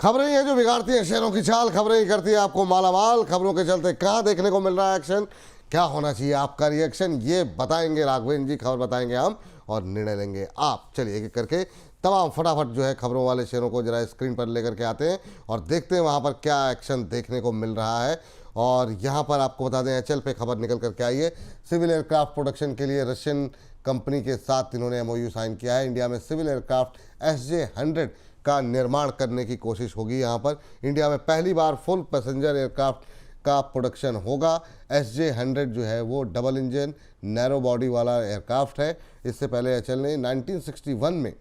खबरें हैं जो बिगाड़ती हैं शेयरों की चाल, खबरें ही करती है आपको मालामाल। खबरों के चलते कहाँ देखने को मिल रहा है एक्शन, क्या होना चाहिए आपका रिएक्शन, ये बताएंगे राघवेंद्र जी। खबर बताएंगे हम और निर्णय लेंगे आप। चलिए एक एक करके तमाम फटाफट जो है खबरों वाले शेयरों को जरा स्क्रीन पर लेकर के आते हैं और देखते हैं वहाँ पर क्या एक्शन देखने को मिल रहा है। और यहाँ पर आपको बता दें एचएल पे खबर निकल करके आई है। सिविल एयरक्राफ्ट प्रोडक्शन के लिए रशियन कंपनी के साथ इन्होंने एमओयू साइन किया है। इंडिया में सिविल एयरक्राफ्ट SJ-100 का निर्माण करने की कोशिश होगी। यहाँ पर इंडिया में पहली बार फुल पैसेंजर एयरक्राफ्ट का प्रोडक्शन होगा। SJ-100 जो है वो डबल इंजन नैरो बॉडी वाला एयरक्राफ्ट है। इससे पहले एचएल ने 1961 में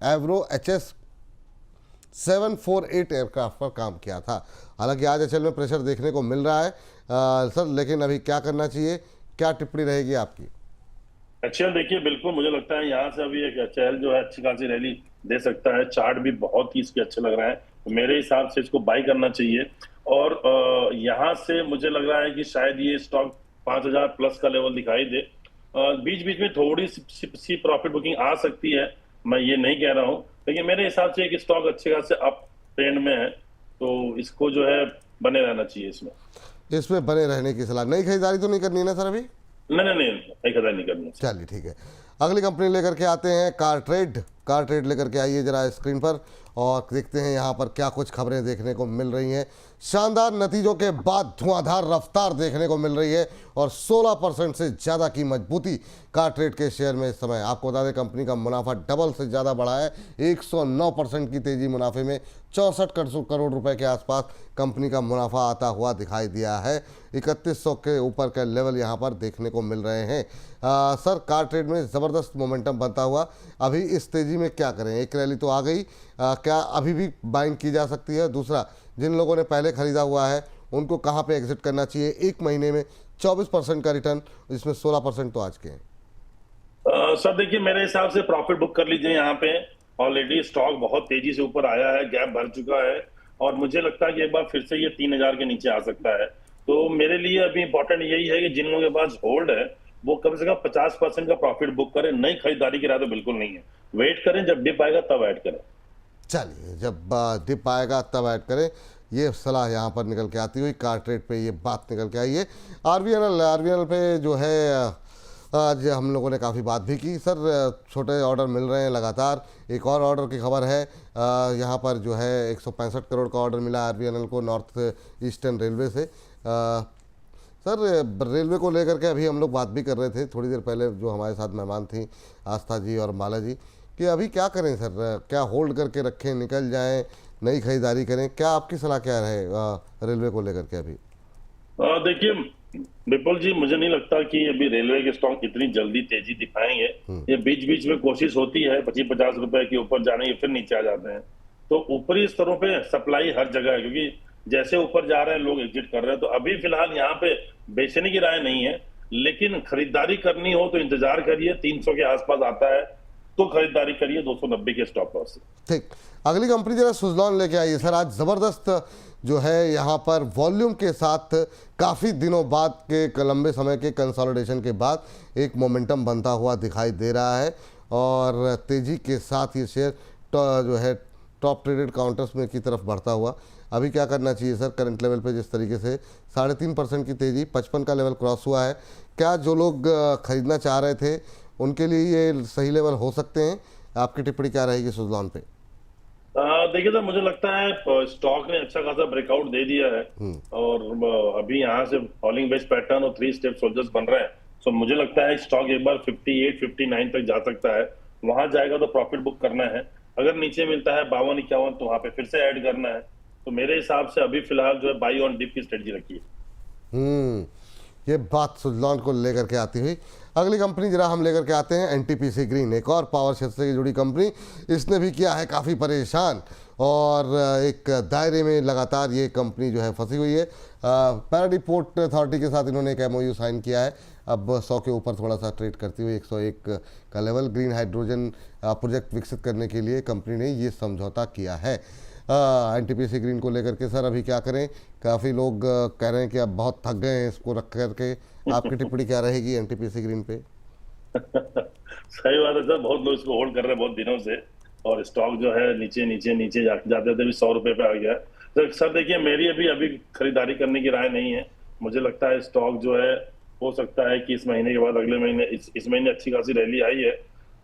एवरो HS 748 एयरक्राफ्ट पर काम किया था। हालांकि आज एचएल में प्रेशर देखने को मिल रहा है सर, लेकिन अभी क्या करना चाहिए, क्या टिप्पणी रहेगी आपकी? एचएल देखिए, बिल्कुल मुझे लगता है यहाँ से अभी एक एचएल जो है अच्छी खासी रैली दे सकता है। चार्ट भी बहुत ही इसके अच्छे लग रहा है, तो मेरे हिसाब से इसको बाई करना चाहिए। और यहाँ से मुझे लग रहा है कि शायद ये स्टॉक 5000 प्लस का लेवल दिखाई दे। बीच बीच में थोड़ी सी प्रॉफिट बुकिंग आ सकती है, मैं ये नहीं कह रहा हूँ, लेकिन मेरे हिसाब से एक स्टॉक अच्छे खासे अप ट्रेंड में है, तो इसको जो है बने रहना चाहिए। इसमें बने रहने की सलाह, नई खरीदारी तो नहीं करनी है ना सर अभी? नहीं, एक हजार नहीं करनी। चलिए ठीक है, अगली कंपनी लेकर के आते हैं कार ट्रेड लेकर के आइए जरा स्क्रीन पर और देखते हैं यहाँ पर क्या कुछ खबरें देखने को मिल रही हैं। शानदार नतीजों के बाद धुआंधार रफ्तार देखने को मिल रही है और 16% से ज़्यादा की मजबूती कार ट्रेड के शेयर में इस समय। आपको बता दें कंपनी का मुनाफा डबल से ज़्यादा बढ़ा है। 109% की तेज़ी मुनाफे में 64 करोड़ रुपए के आसपास कंपनी का मुनाफा आता हुआ दिखाई दिया है। 3100 के ऊपर का लेवल यहाँ पर देखने को मिल रहे हैं। सर कार ट्रेड में ज़बरदस्त मोमेंटम बनता हुआ, अभी इस तेज़ी में क्या करें? एक रैली तो आ गई, क्या अभी भी बाइंग की जा सकती है? दूसरा, जिन लोगों ने पहले खरीदा हुआ है उनको कहाँ पे एग्जिट करना चाहिए? एक महीने में 24% का रिटर्न, जिसमें 16% तो आज के हैं। सर देखिए, मेरे हिसाब से प्रॉफिट बुक कर लीजिए। यहाँ पे ऑलरेडी स्टॉक बहुत तेजी से ऊपर आया है, गैप भर चुका है और मुझे लगता है कि एक बार फिर से ये 3000 के नीचे आ सकता है। तो मेरे लिए अभी इंपॉर्टेंट यही है कि जिन लोगों के पास होल्ड है वो कम से कम 50% का प्रॉफिट बुक करें। नई खरीदारी की राय तो बिल्कुल नहीं है, वेट करें, जब डिप आएगा तब ऐड करें। चलिए, जब डिप आएगा तब ऐड करें, ये सलाह यहाँ पर निकल के आती हुई कार ट्रेड पे ये बात निकल के आई है। आरवीएनएल पे जो है आज हम लोगों ने काफ़ी बात भी की। सर छोटे ऑर्डर मिल रहे हैं लगातार। एक और ऑर्डर की खबर है, यहाँ पर जो है 165 करोड़ का ऑर्डर मिला आरवीएनएल को नॉर्थ ईस्टर्न रेलवे से। सर रेलवे को लेकर के अभी हम लोग बात भी कर रहे थे थोड़ी देर पहले, जो हमारे साथ मेहमान थी आस्था जी और माला जी, कि अभी क्या करें सर, क्या होल्ड करके रखें, निकल जाएं, नई खरीदारी करें? क्या आपकी सलाह क्या है रेलवे को लेकर के अभी? देखिए विपुल जी, मुझे नहीं लगता कि अभी रेलवे के स्टॉक इतनी जल्दी तेजी दिखाएंगे। ये बीच बीच में कोशिश होती है 25-50 रुपए के ऊपर जाने की, फिर नीचे आ जाते हैं। तो ऊपरी स्तरों पे सप्लाई हर जगह है, क्योंकि जैसे ऊपर जा रहे हैं लोग एग्जिट कर रहे हैं। तो अभी फिलहाल यहाँ पे बेचने की राय नहीं है, लेकिन खरीदारी करनी हो तो इंतजार करिए। 300 के आसपास आता है तो खरीदारी करिए 290 के स्टॉप लॉस से। ठीक, अगली कंपनी जरा सुज़लॉन लेके आइए सर। आज ज़बरदस्त जो है यहाँ पर वॉल्यूम के साथ काफ़ी दिनों बाद के लंबे समय के कंसोलिडेशन के बाद एक मोमेंटम बनता हुआ दिखाई दे रहा है और तेज़ी के साथ ये शेयर जो है टॉप ट्रेडेड काउंटर्स में की तरफ बढ़ता हुआ। अभी क्या करना चाहिए सर करंट लेवल पे? जिस तरीके से 3.5% की तेज़ी, 55 का लेवल क्रॉस हुआ है, क्या जो लोग खरीदना चाह रहे थे उनके लिए ये सही लेवल हो सकते हैं? आपकी टिप्पणी क्या रहेगी सुज़लॉन पे? देखिए सर, मुझे लगता है स्टॉक ने अच्छा खासा ब्रेकआउट दे दिया है और अभी यहाँ से फॉलिंग बेस पैटर्न और 3 स्टेप सोल्जर्स बन रहे हैं। सो मुझे लगता है स्टॉक एक बार 58-59 तक जा सकता है। वहां जाएगा तो प्रॉफिट बुक करना है। अगर नीचे मिलता है 52-51 तो वहां पे फिर से ऐड करना है। तो मेरे हिसाब से अभी फिलहाल जो है बाई ऑन डिप की स्ट्रेटजी रखिए। ये बात सुज़लॉन को लेकर के आती हुई अगली कंपनी जरा हम लेकर के आते हैं एनटीपीसी ग्रीन, एक और पावर क्षेत्र से जुड़ी कंपनी। इसने भी किया है काफ़ी परेशान और एक दायरे में लगातार ये कंपनी जो है फंसी हुई है। पैराडी पोर्ट अथॉरिटी के साथ इन्होंने एक एमओयू साइन किया है। अब 100 के ऊपर थोड़ा सा ट्रेड करती हुई 101 का लेवल। ग्रीन हाइड्रोजन प्रोजेक्ट विकसित करने के लिए कंपनी ने ये समझौता किया है। एनटीपीसी ग्रीन को लेकर के सर अभी क्या करें? काफ़ी लोग कह रहे हैं कि अब बहुत थक गए हैं इसको रख करके। आपकी टिप्पणी क्या रहेगी एनटीपीसी ग्रीन पे? सही बात है सर, बहुत लोग इसको होल्ड कर रहे हैं बहुत दिनों से। और स्टॉक जो है नीचे नीचे नीचे जाते जाते भी 100 रुपए पे आ गया है। तो सर देखिए, मेरी अभी खरीदारी करने की राय नहीं है। मुझे लगता है स्टॉक जो है, हो सकता है कि इस महीने के बाद अगले महीने, इस महीने अच्छी खासी रैली आई है,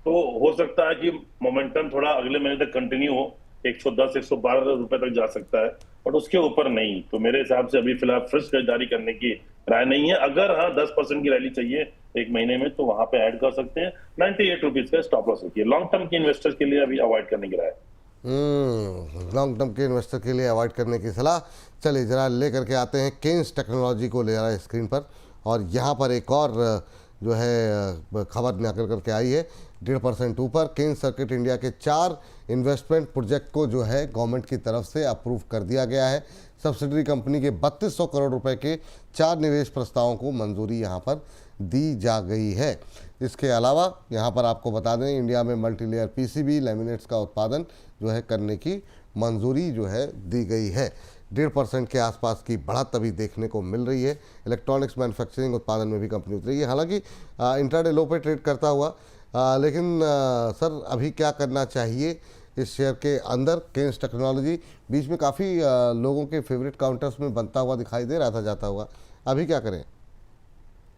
तो हो सकता है कि मोमेंटम थोड़ा अगले महीने तक कंटिन्यू हो, 110 112 रुपए तक जा सकता है, बट उसके ऊपर नहीं। तो मेरे हिसाब से अभी फिलहाल फ्रेश खरीदारी करने की राय नहीं है। अगर हाँ 10% की रैली चाहिए एक महीने में, तो वहां पे ऐड कर सकते हैं। 98 रुपीज का स्टॉप लॉस रखिए। लॉन्ग टर्म के इन्वेस्टर्स के लिए अभी अवॉइड करने की राय है। लॉन्ग टर्म के इन्वेस्टर के लिए अवॉइड करने की सलाह। चलिए जरा लेकर के आते हैं केन्स टेक्नोलॉजी को, ले रहा है स्क्रीन पर। और यहाँ पर एक और जो है खबर निकल करके आई है, 1.5% ऊपर। केन्स सर्किट इंडिया के 4 इन्वेस्टमेंट प्रोजेक्ट को जो है गवर्नमेंट की तरफ से अप्रूव कर दिया गया है। सब्सिडरी कंपनी के 3200 करोड़ रुपए के 4 निवेश प्रस्तावों को मंजूरी यहाँ पर दी जा गई है। इसके अलावा यहाँ पर आपको बता दें, इंडिया में मल्टीलेयर पीसीबी लैमिनेट्स का उत्पादन जो है करने की मंजूरी जो है दी गई है। 1.5% के आसपास की बढ़त अभी देखने को मिल रही है। इलेक्ट्रॉनिक्स मैन्युफैक्चरिंग उत्पादन में भी कंपनी उतरी है, हालांकि इंट्राडे लो पे ट्रेड करता हुआ। लेकिन सर अभी क्या करना चाहिए इस शेयर के अंदर? केन्स टेक्नोलॉजी बीच में काफ़ी लोगों के फेवरेट काउंटर्स में बनता हुआ दिखाई दे रहा था जाता हुआ, अभी क्या करें?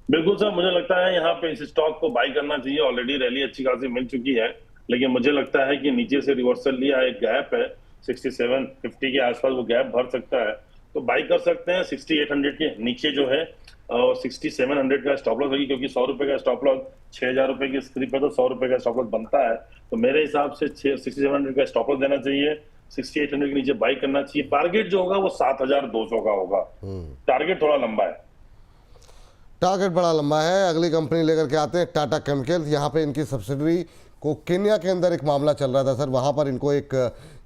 बिल्कुल सर, मुझे लगता है यहाँ पे इस स्टॉक को बाई करना चाहिए। ऑलरेडी रैली अच्छी खासी मिल चुकी है, लेकिन मुझे लगता है कि नीचे से रिवर्सल लिया, एक गैप है 6750 के आसपास, वो गैप भर सकता है, तो बाई कर सकते हैं। 6800 के नीचे जो है, और 6700 का स्टॉप लॉस होगी, क्योंकि 100 रुपए का स्टॉप लॉस 6000 रुपए की स्क्रीप है, तो 100 रुपए का स्टॉप लॉस बनता है। तो मेरे हिसाब से 6700 का स्टॉप लॉस देना चाहिए, 6800 के नीचे बाई करना चाहिए। टारगेट जो होगा वो 7200 का होगा। टारगेट थोड़ा लंबा है। टारगेट बड़ा लंबा है। अगली कंपनी लेकर के आते हैं टाटा केमिकल्स। यहाँ पे इनकी सब्सिडरी को केन्या के अंदर एक मामला चल रहा था सर, वहाँ पर इनको एक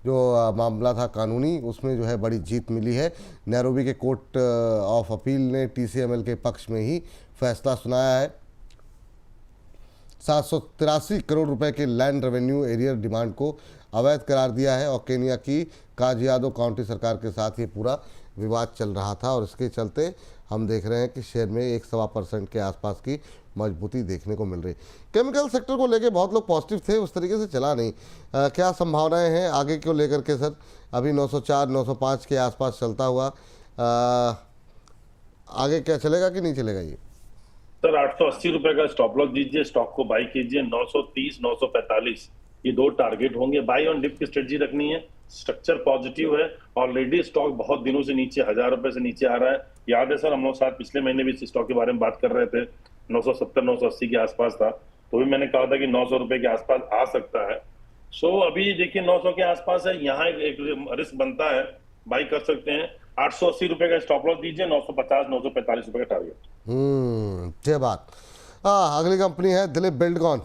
जो मामला था कानूनी, उसमें जो है बड़ी जीत मिली है। नैरोबी के कोर्ट ऑफ अपील ने टीसीएमएल के पक्ष में ही फैसला सुनाया है। 783 करोड़ रुपए के लैंड रेवेन्यू एरियर डिमांड को अवैध करार दिया है, और केन्या की काजियादो काउंटी सरकार के साथ ये पूरा विवाद चल रहा था, और इसके चलते हम देख रहे हैं कि शेयर में 1-1.25% के आसपास की मजबूती देखने को मिल रही। केमिकल सेक्टर को लेके बहुत लोग पॉजिटिव थे, उस तरीके से चला नहीं। क्या संभावनाएं हैं आगे को लेकर के सर? अभी 904-905 के आसपास चलता हुआ, आगे क्या चलेगा कि नहीं चलेगा ये? सर 880 रुपए का स्टॉप लॉस दीजिए, स्टॉक को बाई कीजिए। 930 945 ये 2 टारगेट होंगे। बाई ऑन डिप की स्ट्रेटजी रखनी है। स्ट्रक्चर पॉजिटिव है, ऑलरेडी स्टॉक बहुत दिनों से नीचे 1000 रुपए से नीचे आ रहा है। याद है सर, हम लोग साथ पिछले महीने भी इस स्टॉक के बारे में बात कर रहे थे, 970 980 के आसपास था, तो भी मैंने कहा था कि 900 रुपए के आसपास आ सकता है। सो अभी देखिए 900 के आसपास है, यहाँ एक रिस्क बनता है, बाई कर सकते हैं। 880 रुपए का स्टॉप लॉस दीजिए, 950 945 रुपए का टारगेट। ये बात। अगली कंपनी है दिलीप बिल्डकॉन।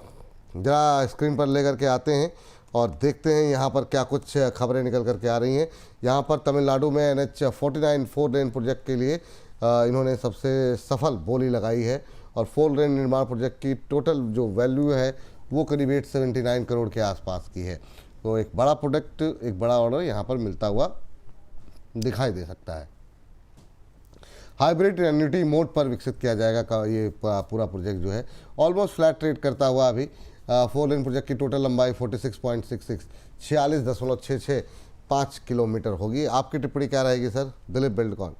जरा स्क्रीन पर लेकर के आते हैं और देखते हैं यहाँ पर क्या कुछ खबरें निकल करके आ रही हैं। यहाँ पर तमिलनाडु में NH49 4 लेन प्रोजेक्ट के लिए इन्होंने सबसे सफल बोली लगाई है, और 4 लेन निर्माण प्रोजेक्ट की टोटल जो वैल्यू है वो करीब 879 करोड़ के आसपास की है। तो एक बड़ा प्रोडक्ट, एक बड़ा ऑर्डर यहाँ पर मिलता हुआ दिखाई दे सकता है। हाइब्रिड एन्युटी मोड पर विकसित किया जाएगा का ये पूरा प्रोजेक्ट जो है ऑलमोस्ट फ्लैट ट्रेड करता हुआ अभी। 4 लेन प्रोजेक्ट की टोटल लंबाई 46.66 46.665 किलोमीटर होगी। आपकी टिप्पणी क्या रहेगी सर दिलीप बिल्डकॉन?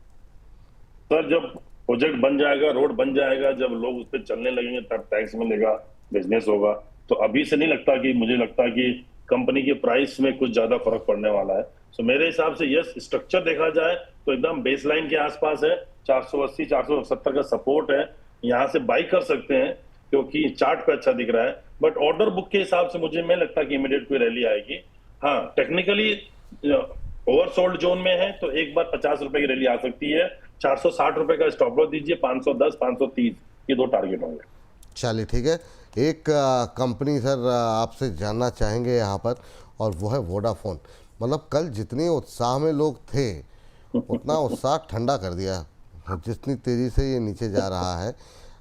सर जब प्रोजेक्ट बन जाएगा, रोड बन जाएगा, जब लोग उस पर चलने लगेंगे, तब टैक्स मिलेगा, बिजनेस होगा। तो अभी से नहीं लगता कि, मुझे लगता है कि कंपनी के प्राइस में कुछ ज्यादा फर्क पड़ने वाला है। तो मेरे हिसाब से यस, स्ट्रक्चर देखा जाए तो एकदम बेसलाइन के आसपास है। 480 470 का सपोर्ट है, यहाँ से बाई कर सकते हैं, क्योंकि चार्ट पे अच्छा दिख रहा है। बट ऑर्डर बुक के हिसाब से मुझे नहीं लगता कि इमीडिएट कोई रैली आएगी। हाँ, टेक्निकली ओवरसोल्ड जोन में है, तो एक बार 50 रुपए की रैली आ सकती है। 460 रुपए का स्टॉप लॉस दीजिए, 510 530 ये 2 टारगेट होंगे। चलिए ठीक है। एक कंपनी सर आपसे जानना चाहेंगे यहाँ पर, और वो है वोडाफोन। मतलब कल जितने उत्साह में लोग थे उतना उत्साह ठंडा कर दिया, जितनी तेज़ी से ये नीचे जा रहा है।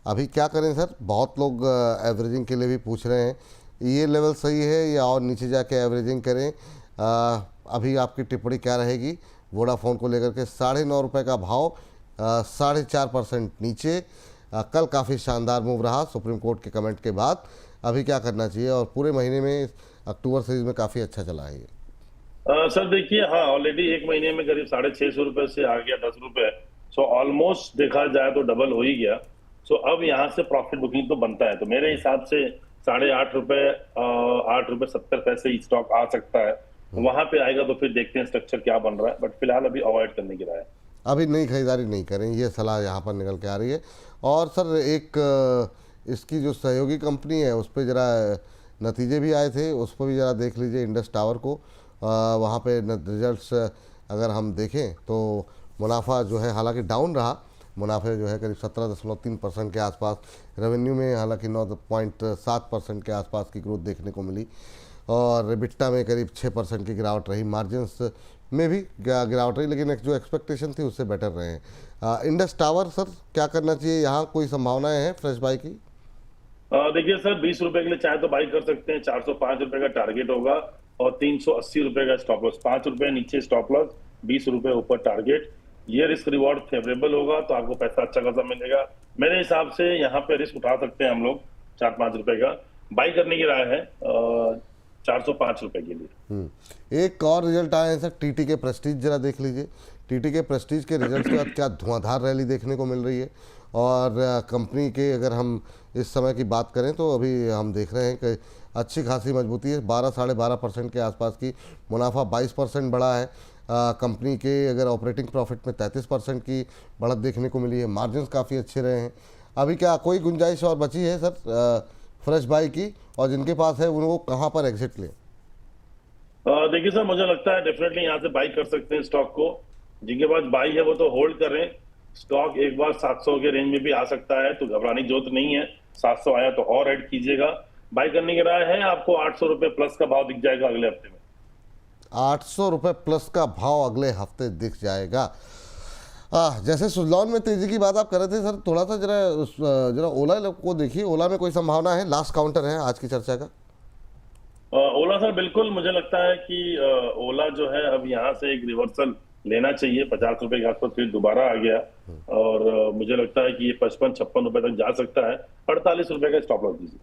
अभी क्या करें सर? बहुत लोग एवरेजिंग के लिए भी पूछ रहे हैं, ये लेवल सही है या और नीचे जाके एवरेजिंग करें? अभी आपकी टिप्पणी क्या रहेगी वोडाफोन को लेकर के? 9.5 रुपये का भाव, 4.5% नीचे। कल काफ़ी शानदार मूव रहा सुप्रीम कोर्ट के कमेंट के बाद। अभी क्या करना चाहिए, और पूरे महीने में अक्टूबर सीरीज में काफ़ी अच्छा चला है ये। सर देखिए, हाँ ऑलरेडी एक महीने में करीब 650 रुपए से आ गया 10 रुपए। सो ऑलमोस्ट देखा जाए तो डबल हो ही गया। सो अब यहाँ से प्रॉफिट बुकिंग तो बनता है, तो मेरे हिसाब से 8.5 रुपए, 8 रुपए 70 पैसे ही स्टॉक आ सकता है। वहां पे आएगा तो फिर देखते हैं स्ट्रक्चर क्या बन रहा है, बट फिलहाल अभी अवॉइड करने की राय है। अभी नई खरीदारी नहीं करें, ये सलाह यहाँ पर निकल के आ रही है। और सर एक इसकी जो सहयोगी कंपनी है उस पर ज़रा नतीजे भी आए थे, उस पर भी ज़रा देख लीजिए इंडस टावर को। वहाँ पे रिजल्ट्स अगर हम देखें तो मुनाफा जो है हालांकि डाउन रहा, मुनाफे जो है करीब 17.3% के आसपास, रेवेन्यू में हालांकि 9.7% के आसपास की ग्रोथ देखने को मिली, और एबिटा में करीब 6% की गिरावट रही, मार्जिन्स में भी गिरावट रही, लेकिन जो एक्सपेक्टेशन थी उससे बेटर रहे हैं। इंडस टावर सर क्या करना चाहिए, यहाँ कोई संभावनाएं हैं फ्रेश बाई की? देखिए सर, 20 रुपए के लिए चाहे तो बाई कर सकते हैं। 405 रुपए का टारगेट होगा और 380 रुपए का स्टॉप लॉस। 5 रुपए नीचे स्टॉप लॉस, 20 रुपए ऊपर टारगेट। ये रिस्क रिवॉर्ड फेवरेबल होगा तो आपको पैसा अच्छा खासा मिलेगा। मेरे हिसाब से यहाँ पे रिस्क उठा सकते हैं हम लोग 4-5 रुपए का। बाई करने की राय है 405 रुपए के लिए। एक और रिजल्ट आए हैं सर, टीटी के प्रेस्टीज, जरा देख लीजिए। टीटी के प्रेस्टीज के रिजल्ट के बाद क्या धुआंधार रैली देखने को मिल रही है। और कंपनी के अगर हम इस समय की बात करें तो अभी हम देख रहे हैं कि अच्छी खासी मजबूती है, 12-12.5% के आसपास की, मुनाफा 22% बढ़ा है। कंपनी के अगर ऑपरेटिंग प्रॉफिट में 33% की बढ़त देखने को मिली है, मार्जिन्स काफ़ी अच्छे रहे हैं। अभी क्या कोई गुंजाइश और बची है सर फ्रेश बाई की, और जिनके पास है उनको कहाँ पर एग्जिट लें? देखिए सर, मुझे लगता है डेफिनेटली यहाँ से बाई कर सकते हैं स्टॉक को। जिनके पास बाई है वो तो होल्ड करें। स्टॉक एक बार 700 के रेंज में भी आ सकता है, तो घबराने की जरूरत नहीं है। 700 आया तो और ऐड कीजिएगा। बाई करने की राय है, आपको 800 रुपए प्लस का भाव दिख जाएगा अगले हफ्ते में। 800 रुपये प्लस का भाव अगले हफ्ते दिख जाएगा। जैसे सुजलॉन में तेजी की बात आप कर रहे थे सर, थोड़ा सा जरा ओला को देखिए, ओला में कोई संभावना है? लास्ट काउंटर है आज की चर्चा का। ओला सर बिल्कुल, मुझे लगता है कि ओला जो है अब यहाँ से एक रिवर्सल लेना चाहिए। 50 रुपए के आसपास फिर दोबारा आ गया, और मुझे लगता है कि ये 55-56 रुपए तक जा सकता है। 48 रुपए का स्टॉप लॉस दीजिए।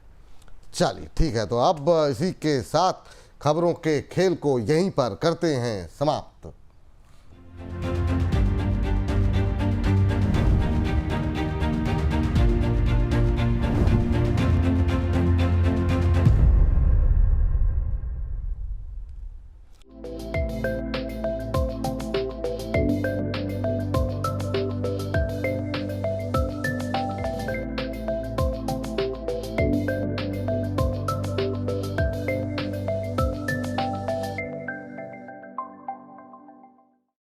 चलिए ठीक है, तो अब इसी के साथ खबरों के खेल को यहीं पर करते हैं समाप्त।